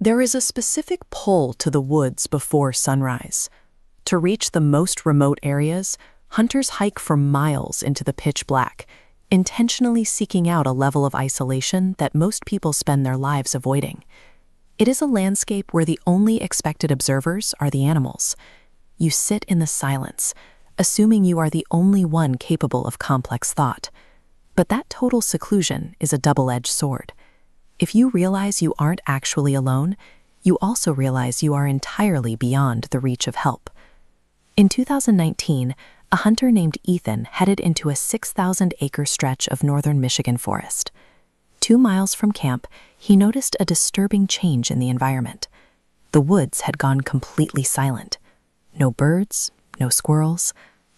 There is a specific pull to the woods before sunrise. To reach the most remote areas, hunters hike for miles into the pitch black, intentionally seeking out a level of isolation that most people spend their lives avoiding. It is a landscape where the only expected observers are the animals. You sit in the silence, assuming you are the only one capable of complex thought. But that total seclusion is a double-edged sword. If you realize you aren't actually alone, you also realize you are entirely beyond the reach of help. In 2019, a hunter named Ethan headed into a 6,000-acre stretch of northern Michigan forest. 2 miles from camp, he noticed a disturbing change in the environment. The woods had gone completely silent. No birds, no squirrels,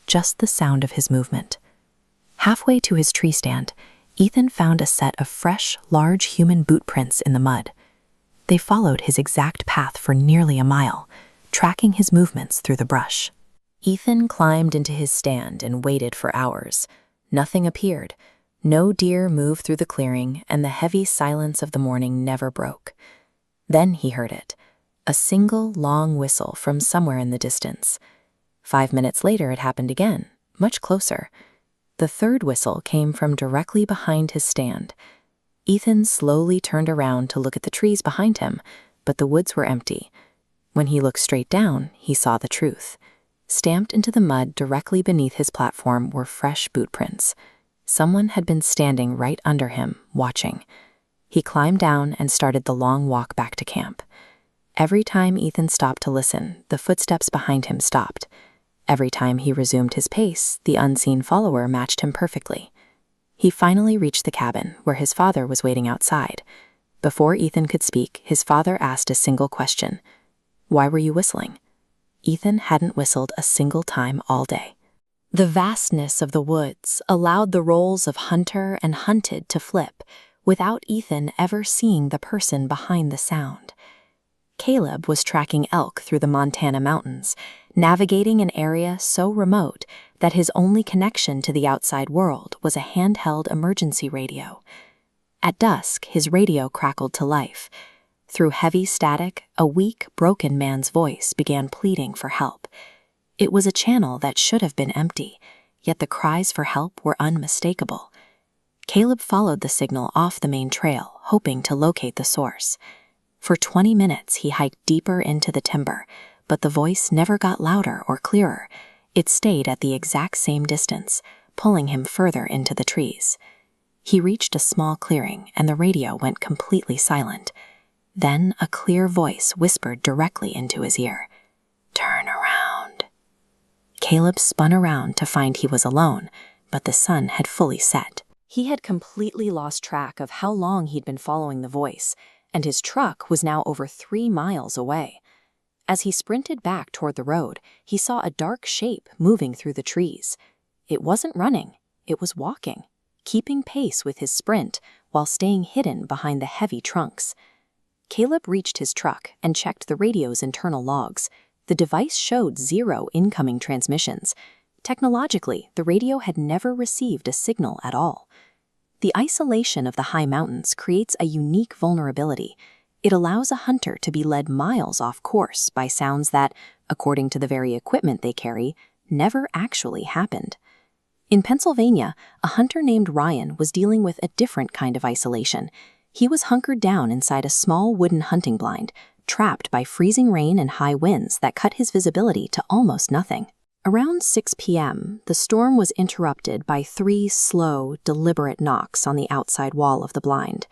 just the sound of his movement. Halfway to his tree stand, Ethan found a set of fresh, large human boot prints in the mud. They followed his exact path for nearly a mile, tracking his movements through the brush. Ethan climbed into his stand and waited for hours. Nothing appeared. No deer moved through the clearing, and the heavy silence of the morning never broke. Then he heard it, a single long whistle from somewhere in the distance. 5 minutes later it happened again, much closer. The third whistle came from directly behind his stand. Ethan slowly turned around to look at the trees behind him, but the woods were empty. When he looked straight down, he saw the truth. Stamped into the mud directly beneath his platform were fresh boot prints. Someone had been standing right under him, watching. He climbed down and started the long walk back to camp. Every time Ethan stopped to listen, the footsteps behind him stopped. Every time he resumed his pace, the unseen follower matched him perfectly. He finally reached the cabin, where his father was waiting outside. Before Ethan could speak, his father asked a single question. "Why were you whistling?" Ethan hadn't whistled a single time all day. The vastness of the woods allowed the roles of hunter and hunted to flip, without Ethan ever seeing the person behind the sound. Caleb was tracking elk through the Montana mountains, navigating an area so remote that his only connection to the outside world was a handheld emergency radio. At dusk, his radio crackled to life. Through heavy static, a weak, broken man's voice began pleading for help. It was a channel that should have been empty, yet the cries for help were unmistakable. Caleb followed the signal off the main trail, hoping to locate the source. For 20 minutes, he hiked deeper into the timber, but the voice never got louder or clearer. It stayed at the exact same distance, pulling him further into the trees. He reached a small clearing, and the radio went completely silent. Then a clear voice whispered directly into his ear, "Turn around." Caleb spun around to find he was alone, but the sun had fully set. He had completely lost track of how long he'd been following the voice, and his truck was now over 3 miles away. As he sprinted back toward the road, he saw a dark shape moving through the trees. It wasn't running, it was walking, keeping pace with his sprint while staying hidden behind the heavy trunks. Caleb reached his truck and checked the radio's internal logs. The device showed 0 incoming transmissions. Technologically, the radio had never received a signal at all. The isolation of the high mountains creates a unique vulnerability. It allows a hunter to be led miles off course by sounds that, according to the very equipment they carry, never actually happened. In Pennsylvania, a hunter named Ryan was dealing with a different kind of isolation. He was hunkered down inside a small wooden hunting blind, trapped by freezing rain and high winds that cut his visibility to almost nothing. Around 6 p.m., the storm was interrupted by 3 slow, deliberate knocks on the outside wall of the blind.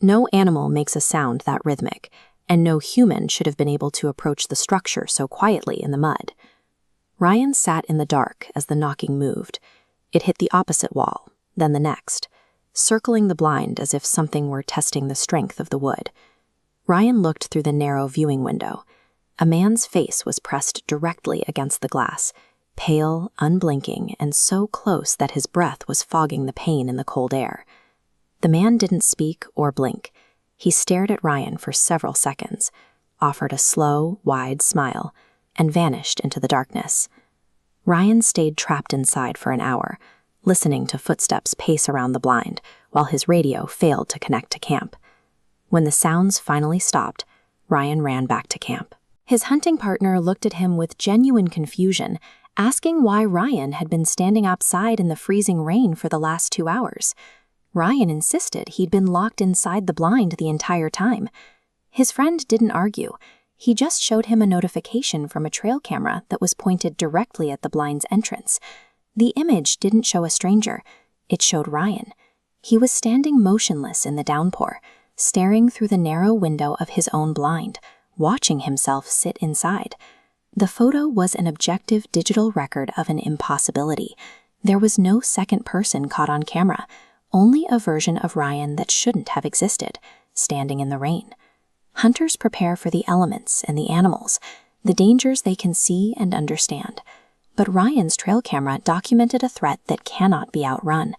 No animal makes a sound that rhythmic, and no human should have been able to approach the structure so quietly in the mud. Ryan sat in the dark as the knocking moved. It hit the opposite wall, then the next, circling the blind as if something were testing the strength of the wood. Ryan looked through the narrow viewing window. A man's face was pressed directly against the glass, pale, unblinking, and so close that his breath was fogging the pain in the cold air. The man didn't speak or blink. He stared at Ryan for several seconds, offered a slow, wide smile, and vanished into the darkness. Ryan stayed trapped inside for an hour, listening to footsteps pace around the blind, while his radio failed to connect to camp. When the sounds finally stopped, Ryan ran back to camp. His hunting partner looked at him with genuine confusion, asking why Ryan had been standing outside in the freezing rain for the last 2 hours. Ryan insisted he'd been locked inside the blind the entire time. His friend didn't argue. He just showed him a notification from a trail camera that was pointed directly at the blind's entrance. The image didn't show a stranger. It showed Ryan. He was standing motionless in the downpour, staring through the narrow window of his own blind, watching himself sit inside. The photo was an objective digital record of an impossibility. There was no second person caught on camera, only a version of Ryan that shouldn't have existed, standing in the rain. Hunters prepare for the elements and the animals, the dangers they can see and understand. But Ryan's trail camera documented a threat that cannot be outrun.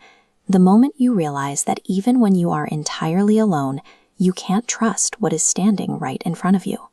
The moment you realize that even when you are entirely alone, you can't trust what is standing right in front of you.